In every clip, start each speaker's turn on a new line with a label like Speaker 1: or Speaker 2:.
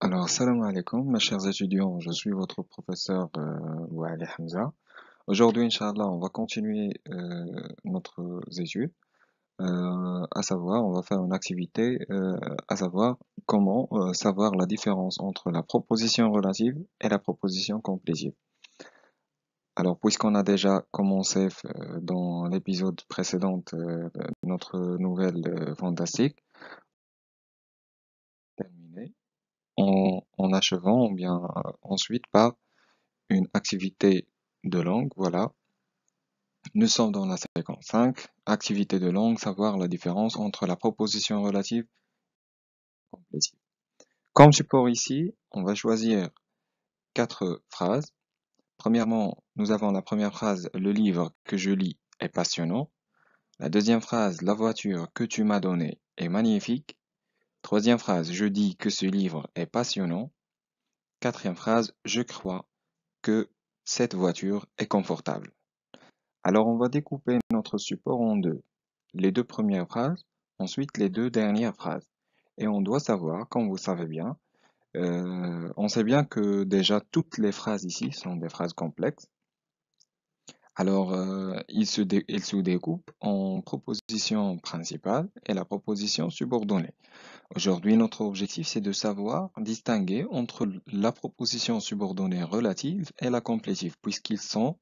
Speaker 1: Alors, salam alaikum, mes chers étudiants, je suis votre professeur Wael Hamza. Aujourd'hui, Inch'Allah, on va continuer notre étude, à savoir, on va faire une activité, à savoir comment savoir la différence entre la proposition relative et la proposition complétive. Alors, puisqu'on a déjà commencé dans l'épisode précédent notre nouvelle fantastique, terminée, en achevant, ou bien ensuite par une activité de langue, voilà. Nous sommes dans la séquence 5, activité de langue, savoir la différence entre la proposition relative et la complétive. Comme support ici, on va choisir quatre phrases. Premièrement, nous avons la première phrase, le livre que je lis est passionnant. La deuxième phrase, la voiture que tu m'as donnée est magnifique. Troisième phrase, je dis que ce livre est passionnant. Quatrième phrase, je crois que cette voiture est confortable. Alors, on va découper notre support en deux. Les deux premières phrases, ensuite les deux dernières phrases. Et on doit savoir, comme vous savez bien, on sait bien que déjà toutes les phrases ici sont des phrases complexes. Alors, ils se découpent en proposition principale et la proposition subordonnée. Aujourd'hui, notre objectif, c'est de savoir distinguer entre la proposition subordonnée relative et la complétive, puisqu'ils sont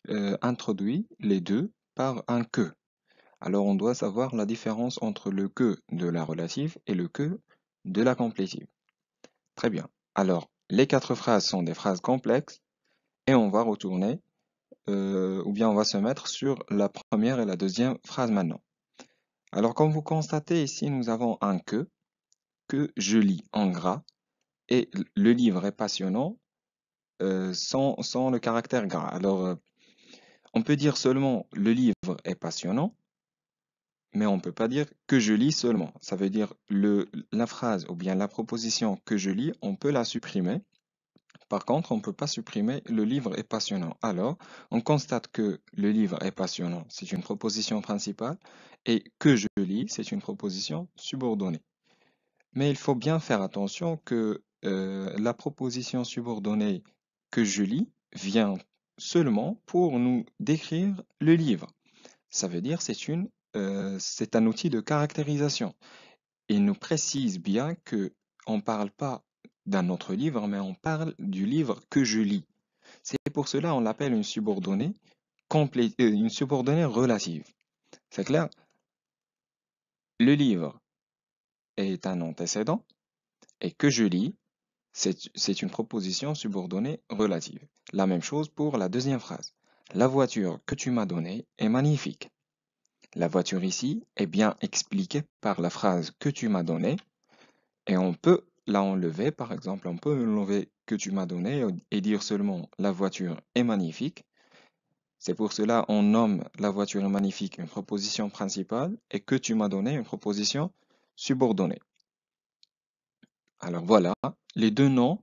Speaker 1: introduits les deux par un que. Alors, on doit savoir la différence entre le que de la relative et le que de la complétive. Très bien. Alors, les quatre phrases sont des phrases complexes et on va retourner, ou bien on va se mettre sur la première et la deuxième phrase maintenant. Alors, comme vous constatez ici, nous avons un que je lis en gras, et le livre est passionnant sans le caractère gras. Alors, on peut dire seulement le livre est passionnant, mais on ne peut pas dire que je lis seulement. Ça veut dire la phrase ou bien la proposition que je lis, on peut la supprimer. Par contre, on ne peut pas supprimer le livre est passionnant. Alors, on constate que le livre est passionnant, c'est une proposition principale, et que je lis, c'est une proposition subordonnée. Mais il faut bien faire attention que la proposition subordonnée que je lis vient seulement pour nous décrire le livre. Ça veut dire c'est un outil de caractérisation. Il nous précise bien que on ne parle pas d'un autre livre, mais on parle du livre que je lis. C'est pour cela on l'appelle une subordonnée relative. C'est clair? Le livre est un antécédent et que je lis, c'est une proposition subordonnée relative. La même chose pour la deuxième phrase. La voiture que tu m'as donnée est magnifique. La voiture ici est bien expliquée par la phrase que tu m'as donnée et on peut la enlever, par exemple, on peut enlever que tu m'as donné et dire seulement la voiture est magnifique. C'est pour cela on nomme la voiture est magnifique une proposition principale et que tu m'as donné une proposition subordonnée. Alors voilà, les deux noms,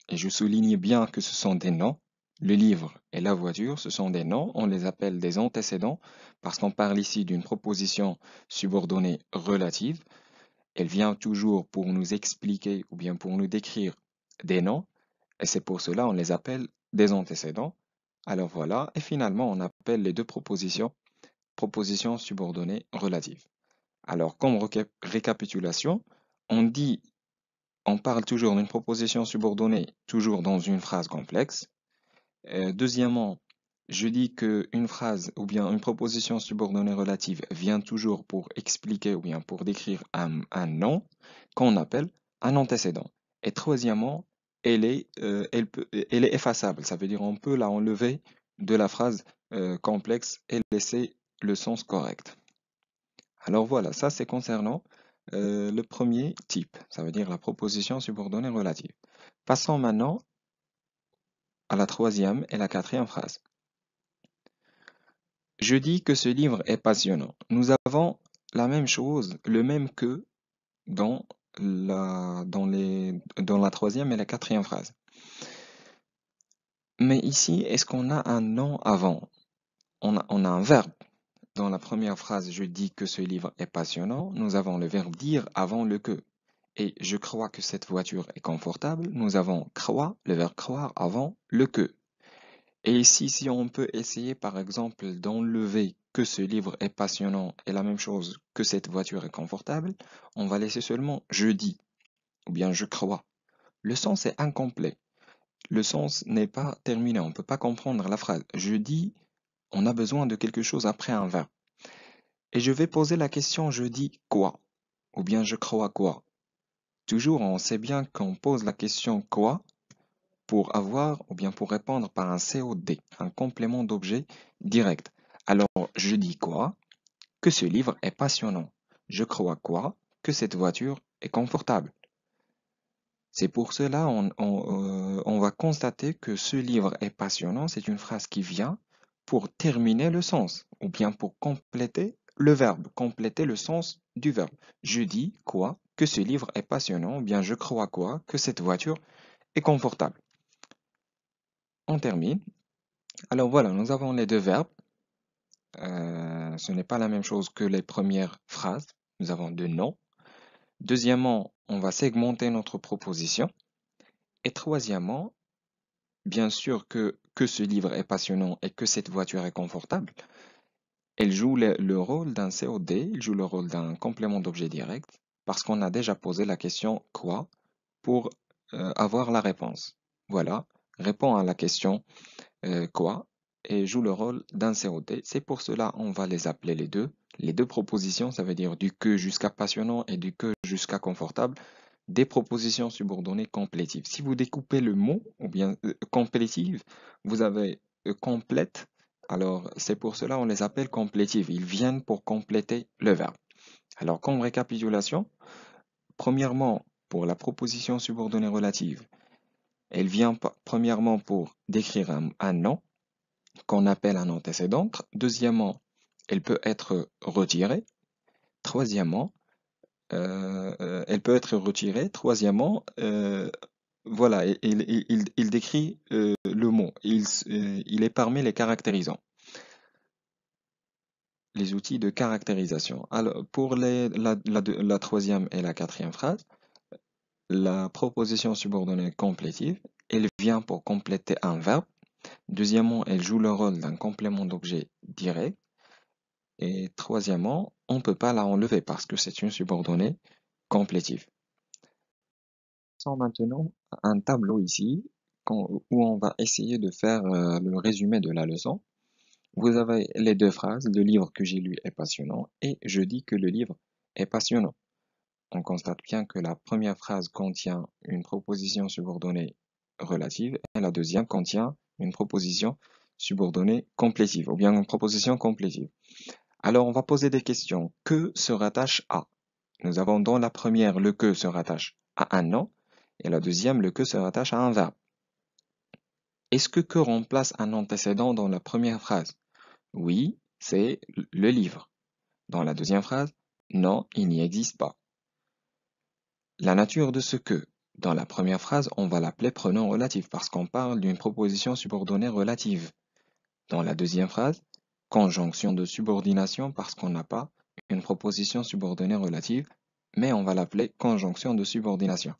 Speaker 1: et je souligne bien que ce sont des noms, le livre et la voiture, ce sont des noms, on les appelle des antécédents parce qu'on parle ici d'une proposition subordonnée relative. Elle vient toujours pour nous expliquer ou bien pour nous décrire des noms, et c'est pour cela on les appelle des antécédents. Alors voilà, et finalement on appelle les deux propositions subordonnées relatives. Alors comme récapitulation, on dit, on parle toujours d'une proposition subordonnée, toujours dans une phrase complexe. Deuxièmement, je dis qu'une phrase ou bien une proposition subordonnée relative vient toujours pour expliquer ou bien pour décrire un nom qu'on appelle un antécédent. Et troisièmement, elle est effaçable. Ça veut dire on peut la enlever de la phrase complexe et laisser le sens correct. Alors voilà, ça c'est concernant le premier type, ça veut dire la proposition subordonnée relative. Passons maintenant à la troisième et la quatrième phrase. Je dis que ce livre est passionnant. Nous avons la même chose, le même que dans dans la troisième et la quatrième phrase. Mais ici, est-ce qu'on a un nom avant? On a un verbe. Dans la première phrase, je dis que ce livre est passionnant. Nous avons le verbe dire avant le que. et je crois que cette voiture est confortable, nous avons croire, le verbe croire avant le que. Et ici, si on peut essayer par exemple d'enlever que ce livre est passionnant et la même chose que cette voiture est confortable, on va laisser seulement je dis ou bien je crois. Le sens est incomplet. Le sens n'est pas terminé. On ne peut pas comprendre la phrase. Je dis, on a besoin de quelque chose après un verbe. Et je vais poser la question je dis quoi ou bien je crois quoi. Toujours, on sait bien qu'on pose la question quoi pour avoir ou bien pour répondre par un COD, un complément d'objet direct. Alors, je dis quoi? Que ce livre est passionnant. Je crois quoi? Que cette voiture est confortable. C'est pour cela on va constater que ce livre est passionnant. C'est une phrase qui vient pour terminer le sens ou bien pour compléter le verbe, compléter le sens du verbe. Je dis quoi? Que ce livre est passionnant ou bien je crois quoi? Que cette voiture est confortable. On termine. Alors voilà, nous avons les deux verbes. Ce n'est pas la même chose que les premières phrases. Nous avons deux noms. Deuxièmement, on va segmenter notre proposition. Et troisièmement, bien sûr que ce livre est passionnant et que cette voiture est confortable. Elle joue le rôle d'un COD, il joue le rôle d'un complément d'objet direct, parce qu'on a déjà posé la question quoi pour avoir la réponse. Voilà, répond à la question quoi et joue le rôle d'un COD. C'est pour cela on va les appeler les deux. Les deux propositions, ça veut dire du que jusqu'à passionnant et du que jusqu'à confortable, des propositions subordonnées complétives. Si vous découpez le mot, ou bien complétive, vous avez complète. Alors, c'est pour cela on les appelle complétives. Ils viennent pour compléter le verbe. Alors, comme récapitulation, premièrement, pour la proposition subordonnée relative, elle vient premièrement pour décrire un nom qu'on appelle un antécédent. Deuxièmement, elle peut être retirée. Troisièmement, elle peut être retirée. Troisièmement, voilà, il décrit le mot. Il est parmi les caractérisants, les outils de caractérisation. Alors, pour la troisième et la quatrième phrase, la proposition subordonnée complétive, elle vient pour compléter un verbe. Deuxièmement, elle joue le rôle d'un complément d'objet direct. Et troisièmement, on ne peut pas la enlever parce que c'est une subordonnée complétive. Passons maintenant à un tableau ici où on va essayer de faire le résumé de la leçon. Vous avez les deux phrases, le livre que j'ai lu est passionnant et je dis que le livre est passionnant. On constate bien que la première phrase contient une proposition subordonnée relative et la deuxième contient une proposition subordonnée complétive ou bien une proposition complétive. Alors on va poser des questions. Que se rattache à? Nous avons dans la première le que se rattache à un nom et la deuxième le que se rattache à un verbe. Est-ce que remplace un antécédent dans la première phrase? Oui, c'est le livre. Dans la deuxième phrase, non, il n'y existe pas. La nature de ce que, dans la première phrase, on va l'appeler pronom relatif parce qu'on parle d'une proposition subordonnée relative. Dans la deuxième phrase, conjonction de subordination parce qu'on n'a pas une proposition subordonnée relative, mais on va l'appeler conjonction de subordination.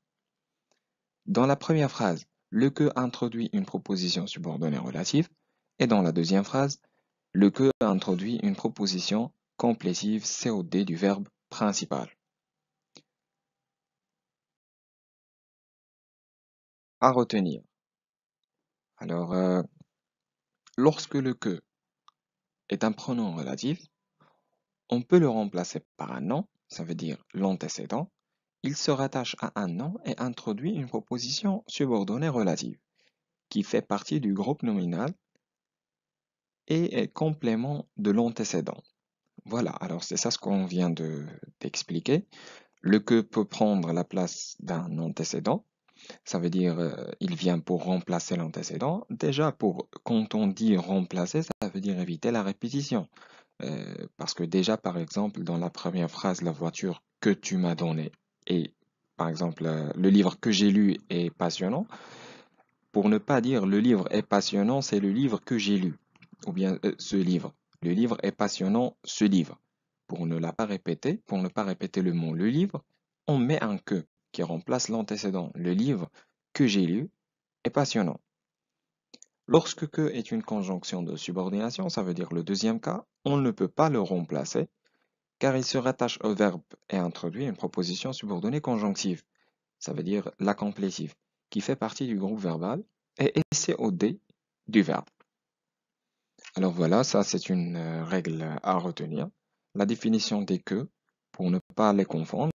Speaker 1: Dans la première phrase, le que introduit une proposition subordonnée relative, et dans la deuxième phrase, le que introduit une proposition complétive COD du verbe principal. À retenir. Alors, lorsque le que est un pronom relatif, on peut le remplacer par un nom, ça veut dire l'antécédent. Il se rattache à un nom et introduit une proposition subordonnée relative, qui fait partie du groupe nominal et est complément de l'antécédent. Voilà, alors c'est ça ce qu'on vient d'expliquer. Le que peut prendre la place d'un antécédent, ça veut dire il vient pour remplacer l'antécédent. Déjà, quand on dit remplacer, ça veut dire éviter la répétition. Parce que déjà, par exemple, dans la première phrase, la voiture que tu m'as donnée et par exemple, le livre que j'ai lu est passionnant. Pour ne pas dire le livre est passionnant, c'est le livre que j'ai lu. Ou bien ce livre. Le livre est passionnant, ce livre. Pour ne pas répéter le mot le livre, on met un que. qui remplace l'antécédent. Le livre que j'ai lu est passionnant. Lorsque que est une conjonction de subordination, ça veut dire le deuxième cas, on ne peut pas le remplacer car il se rattache au verbe et introduit une proposition subordonnée conjonctive, ça veut dire la complétive, qui fait partie du groupe verbal et est COD du verbe. Alors voilà, ça c'est une règle à retenir. La définition des que, pour ne pas les confondre.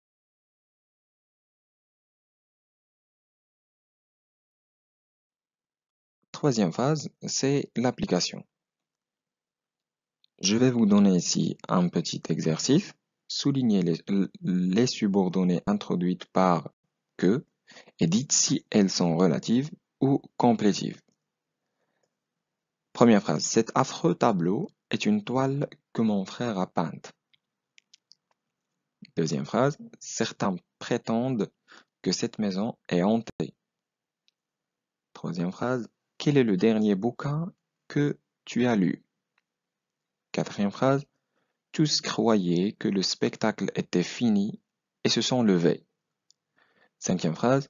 Speaker 1: Troisième phase, c'est l'application. Je vais vous donner ici un petit exercice. Soulignez les subordonnées introduites par que et dites si elles sont relatives ou complétives. Première phrase. Cet affreux tableau est une toile que mon frère a peinte. Deuxième phrase. Certains prétendent que cette maison est hantée. Troisième phrase. Quel est le dernier bouquin que tu as lu? Quatrième phrase. Tous croyaient que le spectacle était fini et se sont levés. Cinquième phrase.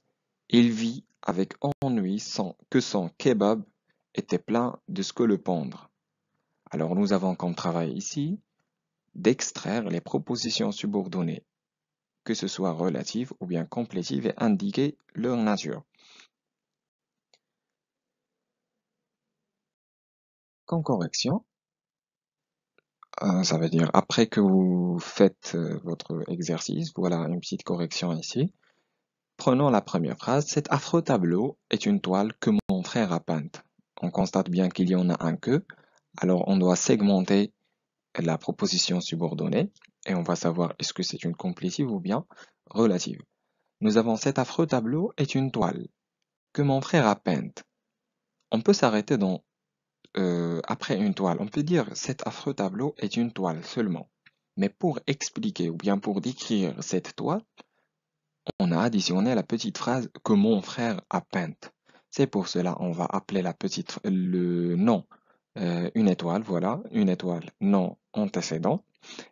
Speaker 1: Il vit avec ennui que son kebab était plein de scolopendres. Alors nous avons comme travail ici d'extraire les propositions subordonnées, que ce soit relatives ou bien complétives, et indiquer leur nature. Comme correction, ça veut dire après que vous faites votre exercice, voilà une petite correction ici. Prenons la première phrase. Cet affreux tableau est une toile que mon frère a peinte. On constate bien qu'il y en a un que, alors on doit segmenter la proposition subordonnée et on va savoir est-ce que c'est une complétive ou bien relative. Nous avons cet affreux tableau est une toile que mon frère a peinte. On peut s'arrêter après une toile. On peut dire cet affreux tableau est une toile seulement. Mais pour expliquer ou bien pour décrire cette toile, on a additionné la petite phrase que mon frère a peinte. C'est pour cela on va appeler le nom une étoile, voilà, une étoile, nom antécédent.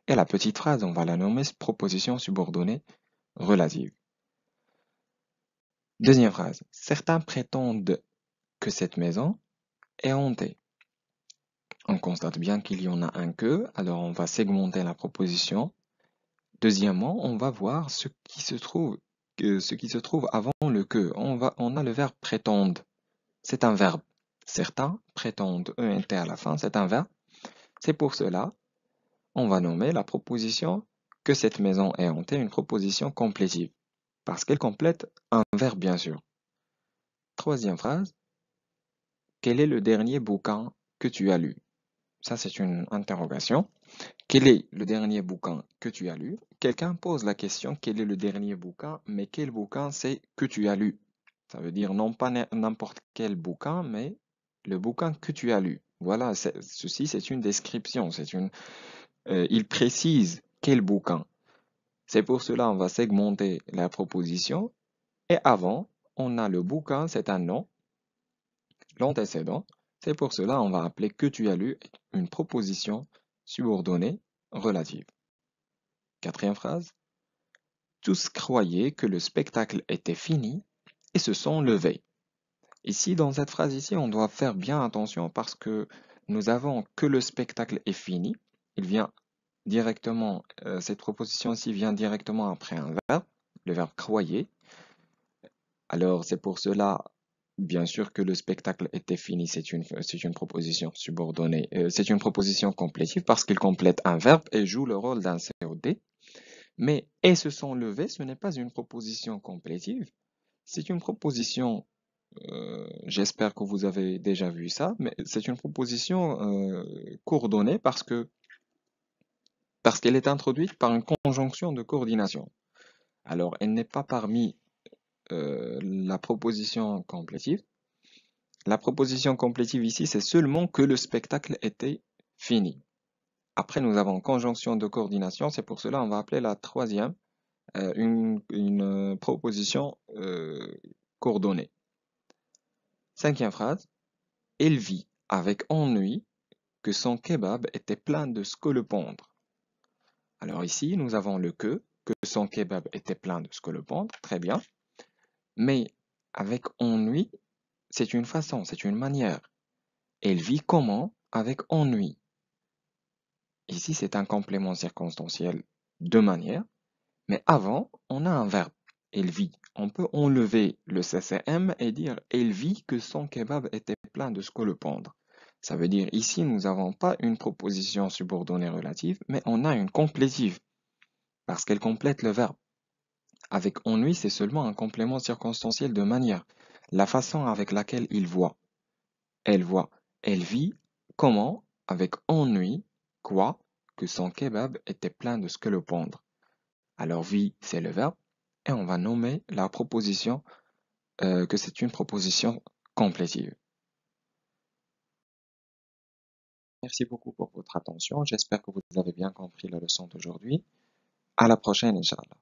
Speaker 1: Et la petite phrase, on va la nommer proposition subordonnée relative. Deuxième phrase. Certains prétendent que cette maison est hantée. On constate bien qu'il y en a un que, alors on va segmenter la proposition. Deuxièmement, on va voir ce qui se trouve avant le que. On a le verbe prétendre. C'est un verbe. Certains prétendent, ENT à la fin, c'est un verbe. C'est pour cela, on va nommer la proposition que cette maison est hantée une proposition complétive. Parce qu'elle complète un verbe, bien sûr. Troisième phrase. Quel est le dernier bouquin que tu as lu? Ça, c'est une interrogation. Quel est le dernier bouquin que tu as lu? Quelqu'un pose la question, quel est le dernier bouquin? Mais quel bouquin c'est que tu as lu? Ça veut dire non pas n'importe quel bouquin, mais le bouquin que tu as lu. Voilà, ceci c'est une description, il précise quel bouquin. C'est pour cela on va segmenter la proposition. Et avant, on a le bouquin, c'est un nom, l'antécédent. C'est pour cela on va appeler que tu as lu une proposition subordonnée relative. Quatrième phrase. Tous croyaient que le spectacle était fini et se sont levés. Ici, dans cette phrase ici, on doit faire bien attention parce que nous avons que le spectacle est fini. Il vient directement, cette proposition-ci vient directement après un verbe, le verbe croyer. Alors, c'est pour cela, bien sûr, que le spectacle était fini. C'est une proposition subordonnée. C'est une proposition complétive parce qu'il complète un verbe et joue le rôle d'un COD. Mais et se sont levés, ce n'est pas une proposition complétive. C'est une proposition, j'espère que vous avez déjà vu ça, mais c'est une proposition coordonnée parce qu'elle est introduite par une conjonction de coordination. Alors, elle n'est pas parmi la proposition complétive. La proposition complétive ici, c'est seulement que le spectacle était fini. Après, nous avons conjonction de coordination, c'est pour cela qu'on va appeler la troisième une proposition coordonnée. Cinquième phrase. Elle vit avec ennui que son kebab était plein de scolopendres. Alors ici, nous avons le que, que son kebab était plein de scolopendres, très bien. Mais avec ennui, c'est une façon, c'est une manière. Elle vit comment? Avec ennui. Ici, c'est un complément circonstanciel de manière, mais avant, on a un verbe. Elle vit. On peut enlever le CCM et dire elle vit que son kebab était plein de scolopendres. Ça veut dire ici, nous n'avons pas une proposition subordonnée relative, mais on a une complétive, parce qu'elle complète le verbe. Avec ennui, c'est seulement un complément circonstanciel de manière. La façon avec laquelle il voit. Elle voit. Elle vit comment? Avec ennui. Quoi? Que son kebab était plein de scolopendres. Alors, vit, c'est le verbe. Et on va nommer la proposition que c'est une proposition complétive. Merci beaucoup pour votre attention. J'espère que vous avez bien compris la leçon d'aujourd'hui. À la prochaine, Inch'Allah.